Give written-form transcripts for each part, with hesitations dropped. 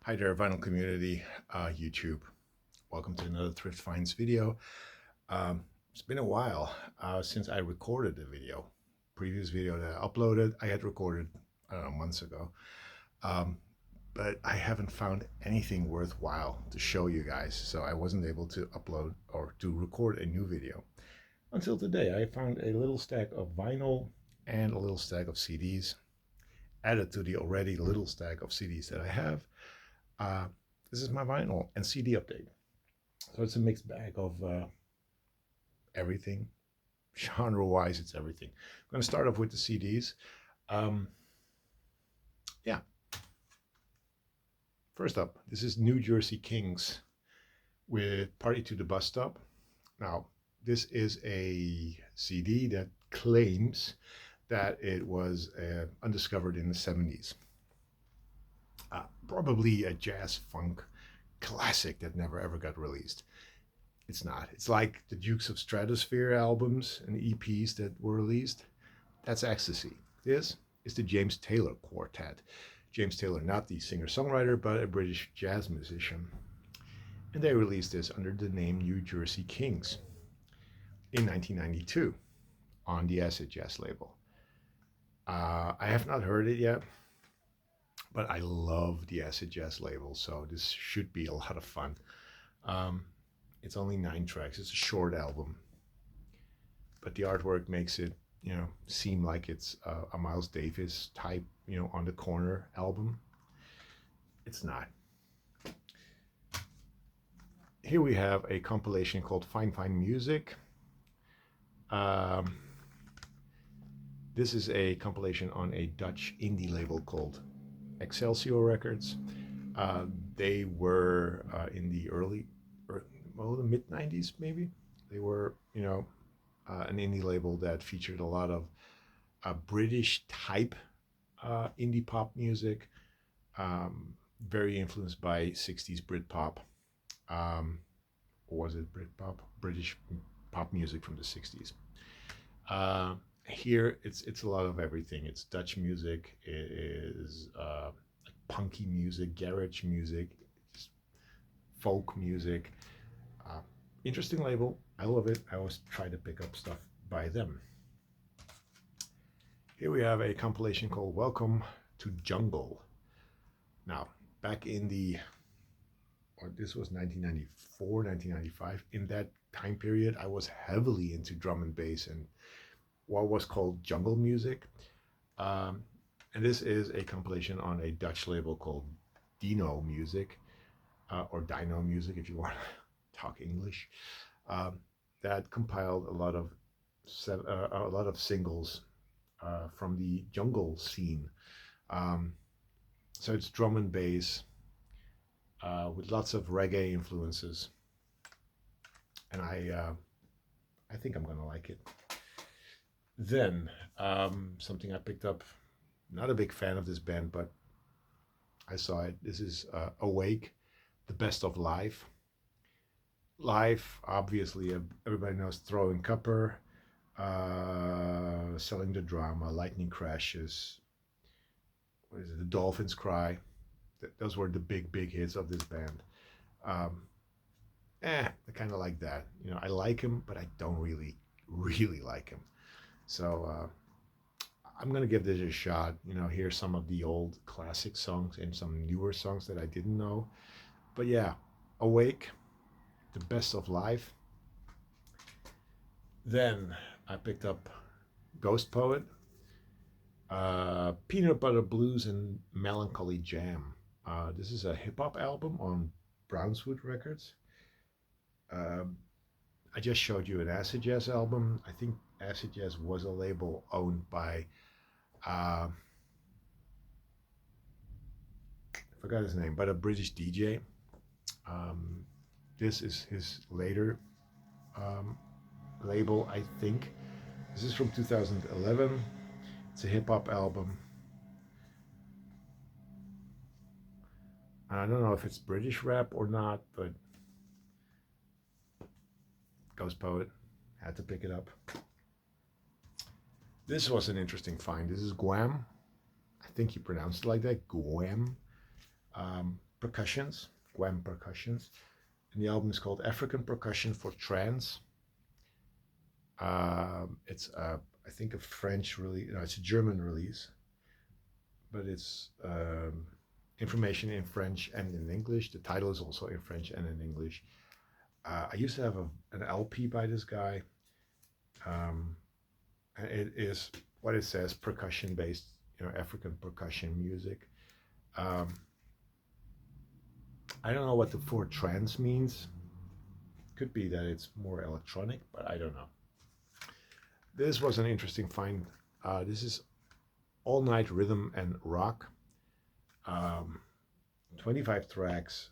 Hi there, vinyl community, YouTube. Welcome to another Thrift Finds video. It's been a while since I recorded the video. Previous video that I uploaded, I had recorded, I don't know, months ago. Um, but I haven't found anything worthwhile to show you guys, so I wasn't able to upload or to record a new video. Until today, I found a little stack of vinyl and a little stack of CDs added to the already little stack of CDs that I have. Uh, this is my vinyl and CD update. So it's a mixed bag of everything. Genre-wise, it's everything. I'm going to start off with the CDs. Um, yeah. First up, this is New Jersey Kings with Party to the Bus Stop. Now, this is a CD that claims that it was undiscovered in the 70s. Probably a jazz funk classic that never ever got released. It's not. It's like the Dukes of Stratosphere albums and EPs that were released. That's ecstasy. This is the James Taylor Quartet. James Taylor, not the singer-songwriter, but a British jazz musician. And they released this under the name New Jersey Kings in 1992 on the Acid Jazz label. I have not heard it yet, but I love the Acid Jazz label, so this should be a lot of fun. It's only 9 tracks. It's a short album, but the artwork makes it, seem like it's a Miles Davis type, on the corner album. It's not. Here we have a compilation called Fine Fine Music. This is a compilation on a Dutch indie label called Excelsior Records. They were in the the mid 90s maybe. They were, an indie label that featured a lot of British type indie pop music, very influenced by 60s Britpop. Or was it Britpop? British pop music from the 60s. Here it's a lot of everything. It's Dutch music, it is like punky music, garage music, folk music. Interesting label. I love it. I always try to pick up stuff by them. Here we have a compilation called Welcome to Jungle. Now, back in this was 1994, 1995. In that time period, I was heavily into drum and bass and what was called jungle music. And this is a compilation on a Dutch label called Dino Music, or Dino Music if you want to talk English. That compiled a lot of singles from the jungle scene. So it's drum and bass with lots of reggae influences, and I think I'm gonna like it. Then something I picked up. Not a big fan of this band, but I saw it. This is Awake, the best of live. Live, obviously, everybody knows Throwing Copper, Selling the Drama, Lightning Crashes. What is it? The Dolphins Cry. Those were the big hits of this band. I kind of like that. I like him, but I don't really like him. So I'm gonna give this a shot. Hear some of the old classic songs and some newer songs that I didn't know. But yeah, Awake, the best of life. Then I picked up Ghost Poet, Peanut Butter Blues, and Melancholy Jam. This is a hip hop album on Brownswood Records. I just showed you an Acid Jazz album. I think Acid Jazz was a label owned by, I forgot his name, but a British DJ. This is his later label, I think. This is from 2011. It's a hip hop album. I don't know if it's British rap or not, but Ghost Poet, had to pick it up. This was an interesting find. This is Guam. I think you pronounce it like that, Guam. percussions, Guam percussions. And the album is called African Percussion for Trance. It's I think a French release. No, it's a German release, but it's information in French and in English. The title is also in French and in English. I used to have an LP by this guy. And it is what it says, percussion based, African percussion music. I don't know what the for trance means. Could be that it's more electronic, but I don't know. This was an interesting find. This is all night rhythm and rock. 25 tracks,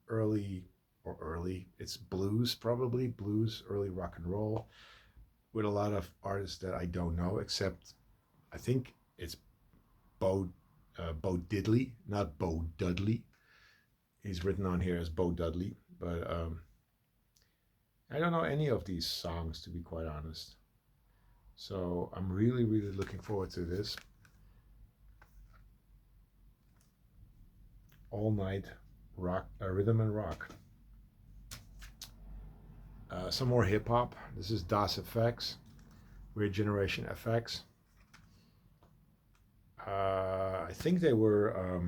early, it's blues, probably blues, early rock and roll, with a lot of artists that I don't know, except I think it's Bo Diddley, not Bo Dudley. He's written on here as Bo Dudley, but I don't know any of these songs, to be quite honest. So I'm really, really looking forward to this. All night rock, rhythm and rock. Some more hip hop. This is Das FX, Weird Generation FX. I think they were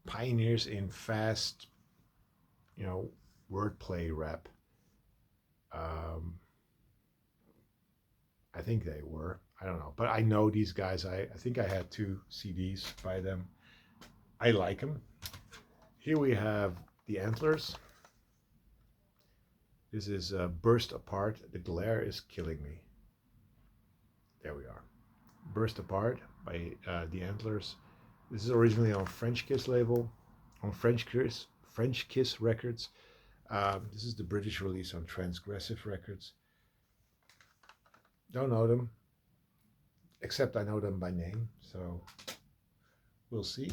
pioneers in fast, wordplay rap. I think they were. I don't know, but I know these guys. I think I had 2 CDs by them. I like them. Here we have the Antlers. This is Burst Apart. The glare is killing me. There we are. Burst Apart by the Antlers. This is originally on French Kiss label, on French Kiss Records. This is the British release on Transgressive Records. Don't know them, except I know them by name, so we'll see.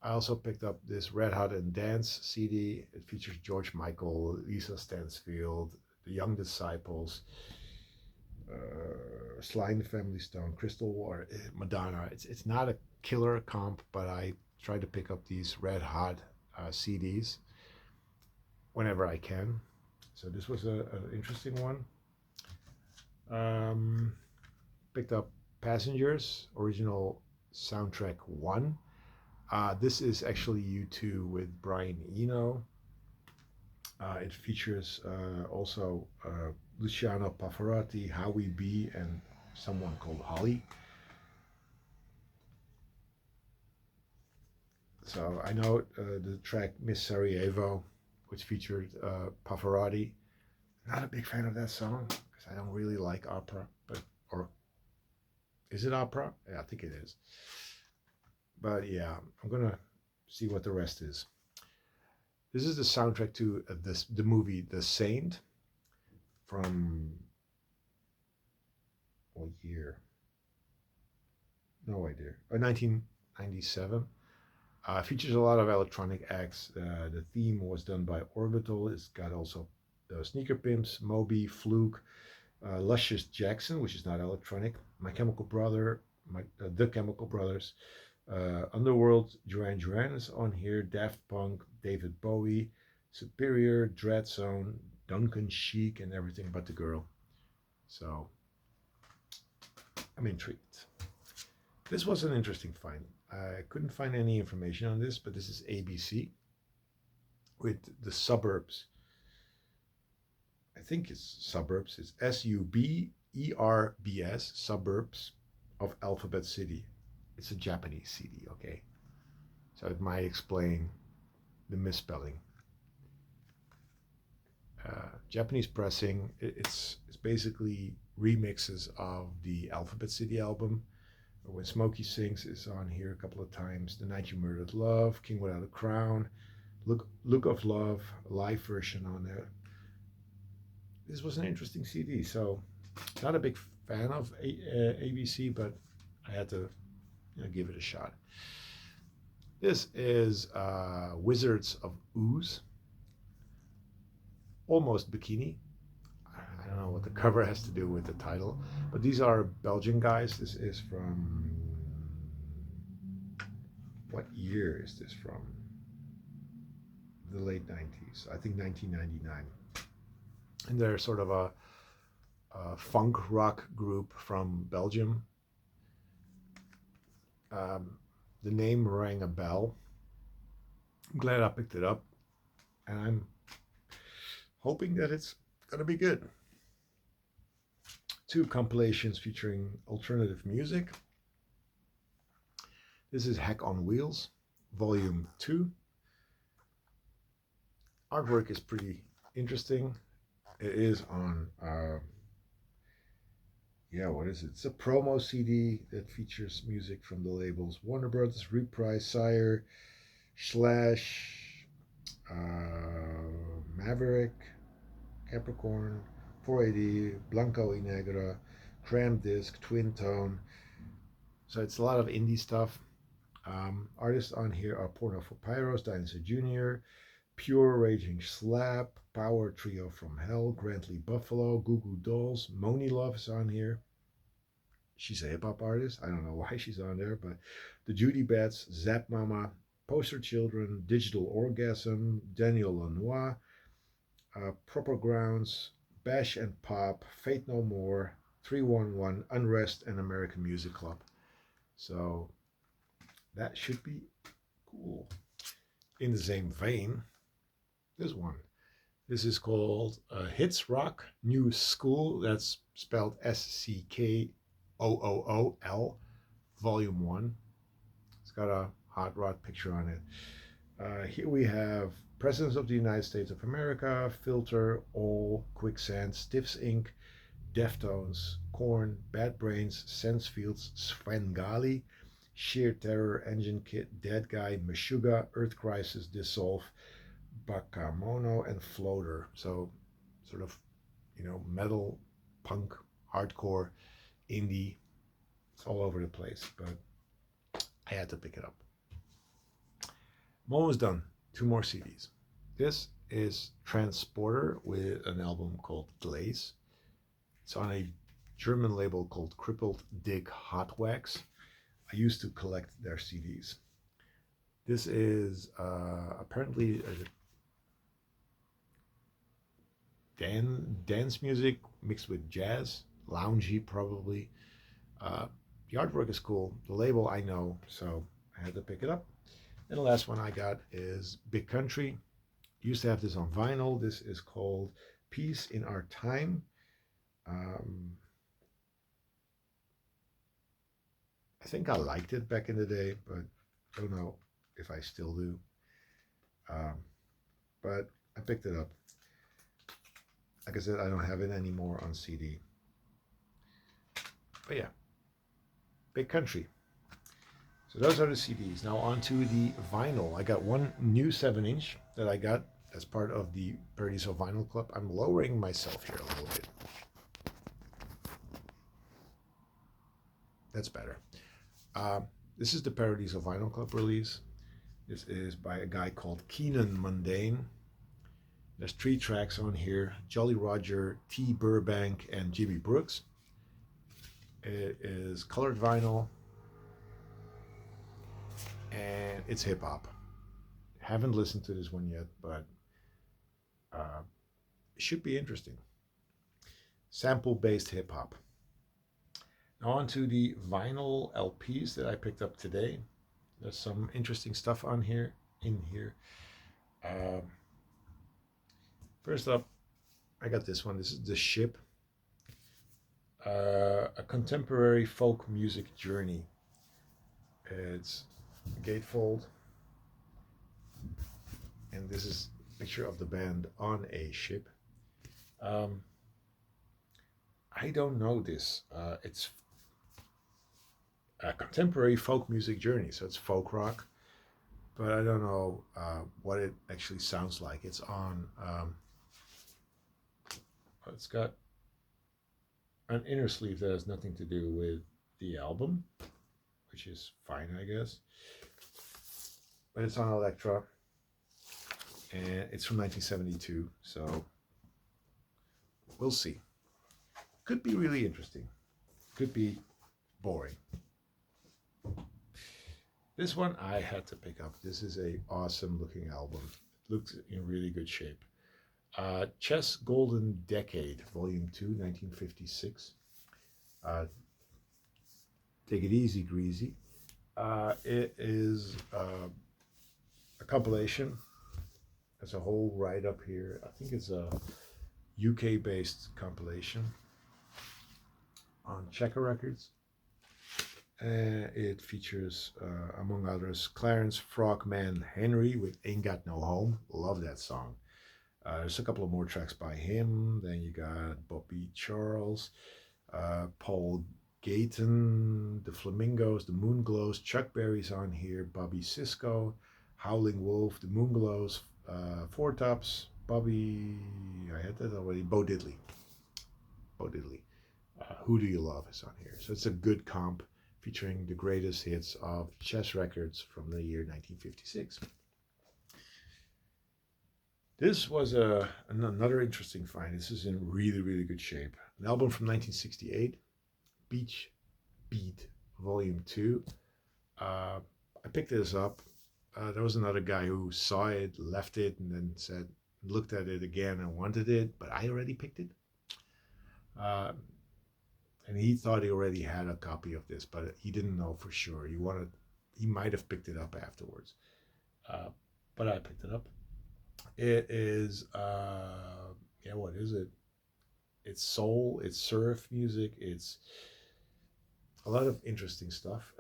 I also picked up this Red Hot and Dance CD. It features George Michael, Lisa Stansfield, The Young Disciples, Sly and the Family Stone, Crystal Water, Madonna. It's not a killer comp, but I try to pick up these Red Hot CDs whenever I can. So this was an interesting one. Picked up Passengers, original soundtrack 1. This is actually U2 with Brian Eno. It features also Luciano Pavarotti, Howie B, and someone called Holly. So I know the track Miss Sarajevo, which featured Pavarotti. Not a big fan of that song because I don't really like opera, or is it opera? Yeah, I think it is. But yeah, I'm gonna see what the rest is. This is the soundtrack to the movie The Saint from what year? No idea. 1997. Features a lot of electronic acts. The theme was done by Orbital. It's got also Sneaker Pimps, Moby, Fluke, Luscious Jackson, which is not electronic, The Chemical Brothers, Underworld, Duran Duran is on here, Daft Punk, David Bowie, Superior, Dreadzone, Duncan Sheik, and Everything But the Girl. So I'm intrigued. This was an interesting find. I couldn't find any information on this, but this is ABC with the Suburbs. I think it's Suburbs. It's SUBERBS, Suburbs of Alphabet City. It's a Japanese CD, okay? So it might explain the misspelling. Japanese pressing, it's basically remixes of the Alphabet City album. When Smokey Sings is on here a couple of times. The Night You Murdered Love, King Without a Crown, Look of Love, live version on there. This was an interesting CD, so not a big fan of ABC, but I had to give it a shot. This is Wizards of Ooze, Almost Bikini. I don't know what the cover has to do with the title, but these are Belgian guys. This is from What year is this from? The late 90s, I think 1999. And they're sort of a funk rock group from Belgium. The name rang a bell. I'm glad I picked it up, and I'm hoping that it's gonna be good. Two compilations featuring alternative music. This is Heck on Wheels, Volume 2. Artwork is pretty interesting. It is on, what is it? It's a promo CD that features music from the labels Warner Brothers, Reprise, Sire, Slash, Maverick, Capricorn, 4AD, Blanco y Negra, Cram Disc, Twin Tone. So it's a lot of indie stuff. Artists on here are Porno for Pyros, Dinosaur Jr., Pure Raging Slap, Power Trio from Hell, Grantley Buffalo, Goo Goo Dolls, Moni Love is on here. She's a hip hop artist. I don't know why she's on there, but the Judy Bats, Zap Mama, Poster Children, Digital Orgasm, Daniel Lanois, Proper Grounds, Bash and Pop, Fate No More, 311, Unrest, and American Music Club. So that should be cool. In the same vein, this one. This is called Hits Rock New School. That's spelled SCKOOOL, Volume 1. It's got a hot rod picture on it. Here we have Presidents of the United States of America, Filter, All, Quicksand, Stiffs Inc., Deftones, Korn, Bad Brains, Sensefields, Svengali, Sheer Terror, Engine Kit, Dead Guy, Meshuggah, Earth Crisis, Dissolve, Bakamono, and Floater. So sort of, metal, punk, hardcore, indie. It's all over the place, but I had to pick it up. I'm almost done. 2 more CDs. This is Transporter with an album called Glaze. It's on a German label called Crippled Dick Hot Wax. I used to collect their CDs. This is apparently dance music mixed with jazz, loungy probably. The artwork is cool. The label I know, so I had to pick it up. And the last one I got is Big Country. Used to have this on vinyl. This is called Peace in Our Time. I think I liked it back in the day, but I don't know if I still do. But I picked it up. Like I said, I don't have it anymore on CD. But yeah, Big Country. So those are the CDs. Now on to the vinyl. I got one new 7-inch that I got as part of the Paradiso Vinyl Club. I'm lowering myself here a little bit. That's better. This is the Paradiso Vinyl Club release. This is by a guy called Keenan Mundane. There's 3 tracks on here: Jolly Roger, T. Burbank, and Jimmy Brooks. It is colored vinyl, and it's hip hop. Haven't listened to this one yet, but it should be interesting. Sample-based hip hop. Now on to the vinyl LPs that I picked up today. There's some interesting stuff on here. First up, I got this one. This is The Ship, a contemporary folk music journey. It's gatefold, and this is a picture of the band on a ship. I don't know this. It's a contemporary folk music journey, so it's folk rock, but I don't know what it actually sounds like. It's on. It's got an inner sleeve that has nothing to do with the album, which is fine, I guess. But it's on Elektra, and it's from 1972, so we'll see. Could be really interesting. Could be boring. This one I had to pick up. This is a awesome looking album. It looks in really good shape. Chess Golden Decade, Volume 2, 1956. Uh, Take it easy, Greasy. It is a compilation. There's a whole write up here. I think it's a UK based compilation on Checker Records. It features, among others, Clarence Frogman Henry with Ain't Got No Home. Love that song. There's a couple of more tracks by him. Then you got Bobby Charles, Paul Gayton, the Flamingos, the Moonglows, Chuck Berry's on here, Bobby Sisko, Howling Wolf, the Moonglows, Four Tops, Bobby, I had that already, Bo Diddley. Bo Diddley. Who Do You Love is on here. So it's a good comp featuring the greatest hits of Chess Records from the year 1956. This was another interesting find. This is in really, really good shape. An album from 1968, Beach Beat Volume 2. I picked this up. There was another guy who saw it, left it, and then said, looked at it again and wanted it, but I already picked it. And he thought he already had a copy of this, but he didn't know for sure. He might have picked it up afterwards, but I picked it up. It is, what is it? It's soul, it's surf music, it's a lot of interesting stuff.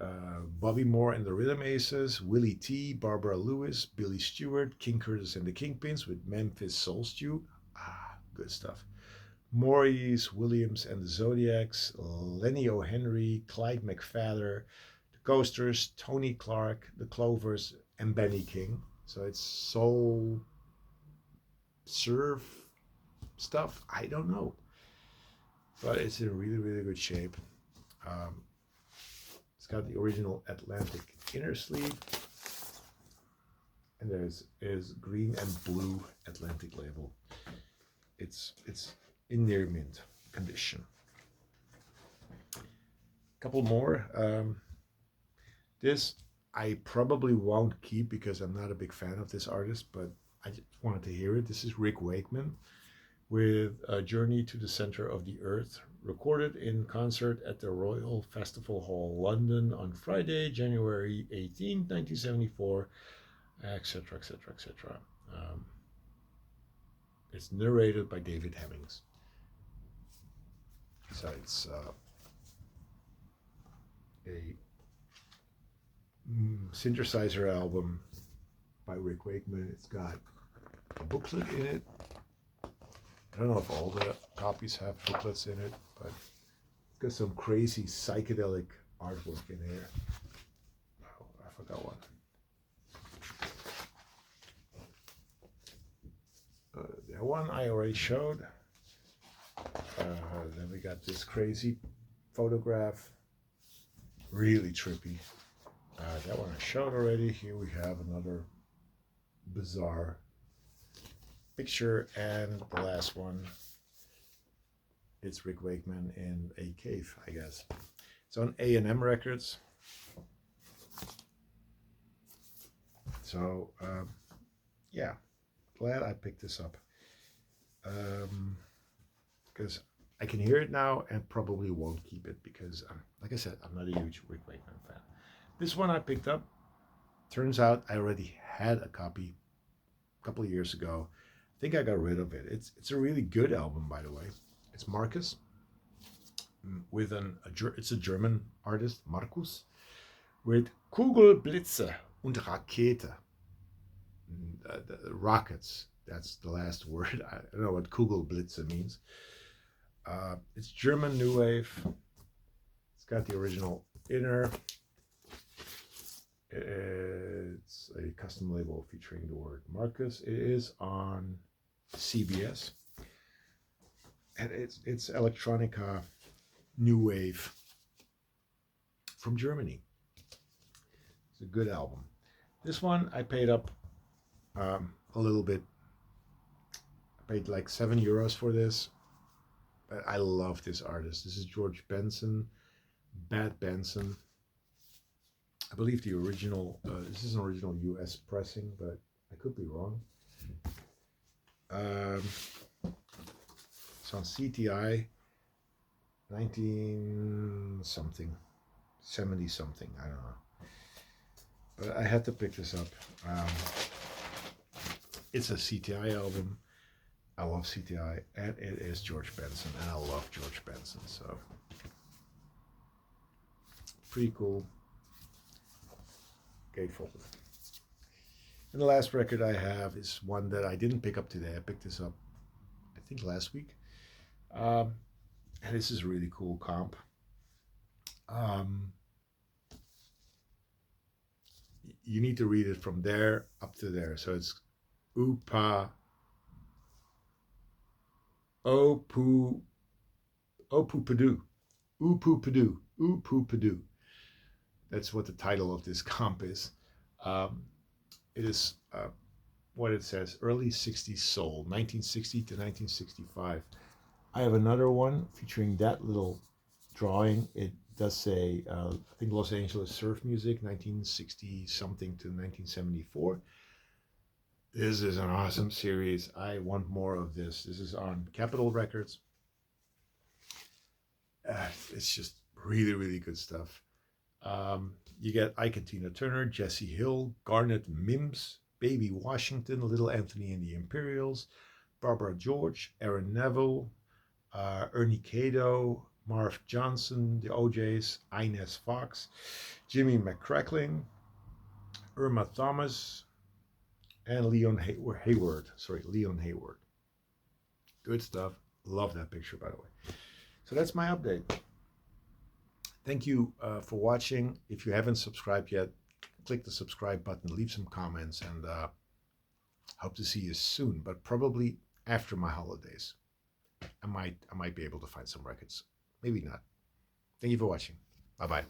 Bobby Moore and the Rhythm Aces, Willie T, Barbara Lewis, Billy Stewart, King Curtis and the Kingpins with Memphis Soul Stew. Good stuff. Maurice Williams and the Zodiacs, Lenny O'Henry, Clyde McPhatter, the Coasters, Tony Clark, the Clovers, and Benny King. So it's soul surf stuff. I don't know, but it's in really, really good shape. It's got the original Atlantic inner sleeve, and is green and blue Atlantic label. It's in near mint condition. A couple more. This I probably won't keep because I'm not a big fan of this artist, but I just wanted to hear it. This is Rick Wakeman with A Journey to the Center of the Earth, recorded in concert at the Royal Festival Hall, London on Friday, January 18, 1974, etc., etc., etc. It's narrated by David Hemmings. So it's a synthesizer album by Rick Wakeman. It's got a booklet in it. I don't know if all the copies have booklets in it, but it's got some crazy psychedelic artwork in here. Oh, I forgot one. That one I already showed. Then we got this crazy photograph, really trippy. That one I showed already. Here we have another bizarre picture, and the last one, it's Rick Wakeman in a cave, I guess. It's on A&M Records. So, yeah, glad I picked this up. Because I can hear it now and probably won't keep it because, like I said, I'm not a huge Rick Wakeman fan. This one I picked up. Turns out I already had a copy a couple of years ago. I think I got rid of it. It's a really good album, by the way. It's Marcus with it's a German artist, Markus, with Kugelblitze und Rakete. The rockets. That's the last word. I don't know what Kugelblitze means. It's German New Wave. It's got the original inner. It's a custom label featuring the word Marcus. It is on CBS. And it's electronica new wave from Germany. It's a good album. This one I paid up a little bit. I paid like €7 for this. But I love this artist. This is George Benson, Bad Benson. I believe the original, this is an original US pressing, but I could be wrong. It's on CTI 19 something, 70 something, I don't know. But I had to pick this up. It's a CTI album. I love CTI, and it is George Benson, and I love George Benson, so pretty cool. Gatefold. And the last record I have is one that I didn't pick up today. I picked this up, I think, last week. And this is a really cool comp. You need to read it from there up to there. So it's Upa Opu Opupadu. Upupadu. Upupadu. That's what the title of this comp is. It is what it says, early 60s soul, 1960 to 1965. I have another one featuring that little drawing. It does say, I think Los Angeles surf music, 1960 something to 1974. This is an awesome series. I want more of this. This is on Capitol Records. It's just really, really good stuff. You get Ike and Tina Turner, Jesse Hill, Garnet Mims, Baby Washington, Little Anthony and the Imperials, Barbara George, Aaron Neville, Ernie Cato, Marv Johnson, the OJs, Inez Fox, Jimmy McCrackling, Irma Thomas, and Leon Hayward. Leon Hayward. Good stuff. Love that picture, by the way. So that's my update. Thank you for watching. If you haven't subscribed yet, click the subscribe button, leave some comments, and hope to see you soon, but probably after my holidays. I might be able to find some records. Maybe not. Thank you for watching. Bye-bye.